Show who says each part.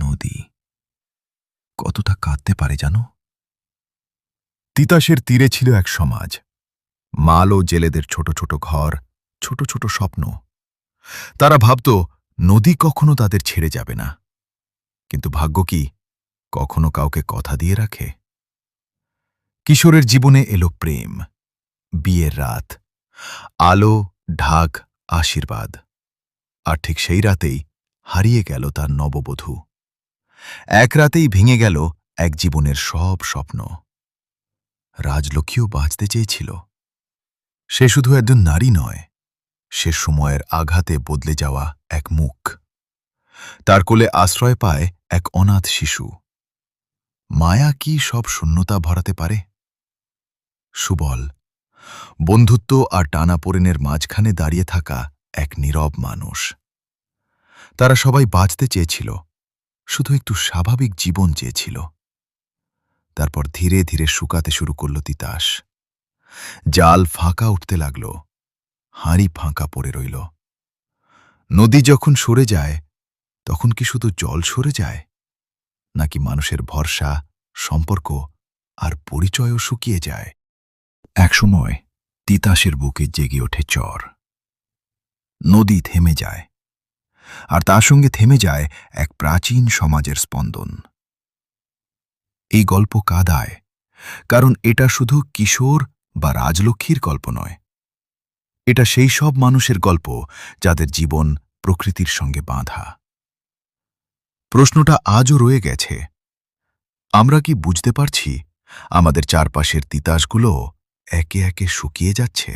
Speaker 1: নদী কতটা কাঁদতে পারে জানো? তিতাসের তীরে ছিল এক সমাজ, মাল ও জেলেদের ছোট ছোট ঘর, ছোট ছোট স্বপ্ন। তারা ভাবত নদী কখনো তাদের ছেড়ে যাবে না। কিন্তু ভাগ্য কি কখনো কাউকে কথা দিয়ে রাখে? কিশোরের জীবনে এলো প্রেম, বিয়ের রাত, আলো, ঢাক, আশীর্বাদ। আর ঠিক সেই রাতেই হারিয়ে গেল তার নববধূ। এক রাতেই ভেঙে গেল এক জীবনের সব স্বপ্ন। রাজলক্ষ্মীও বাঁচতে চেয়েছিল। সে শুধু একজন নারী নয়, সে সময়ের আঘাতে বদলে যাওয়া এক মুখ। তার কোলে আশ্রয় পায় এক অনাথ শিশু। মায়া কি সব শূন্যতা ভরাতে পারে? সুবল, বন্ধুত্ব আর টানাপোড়েনের মাঝখানে দাঁড়িয়ে থাকা এক নীরব মানুষ। তারা সবাই বাঁচতে চেয়েছিল, শুধু একটু স্বাভাবিক জীবন চেয়েছিল। তারপর ধীরে ধীরে শুকাতে শুরু করল তিতাস। জাল ফাঁকা উঠতে লাগল, হাঁড়ি ফাঁকা পড়ে রইল। নদী যখন সরে যায়, তখন কি শুধু জল সরে যায়, নাকি মানুষের ভরসা, সম্পর্ক আর পরিচয়ও শুকিয়ে যায়? একসময় তিতাসের বুকে জেগে ওঠে চর। নদী থেমে যায়, আর তার সঙ্গে থেমে যায় এক প্রাচীন সমাজের স্পন্দন। এই গল্প কাঁদায়, কারণ এটা শুধু কিশোর বা রাজলক্ষ্মীর গল্প নয়। এটা সেই সব মানুষের গল্প যাদের জীবন প্রকৃতির সঙ্গে বাঁধা। প্রশ্নটা আজও রয়ে গেছে, আমরা কি বুঝতে পারছি আমাদের চারপাশের তিতাসগুলো একে একে শুকিয়ে যাচ্ছে?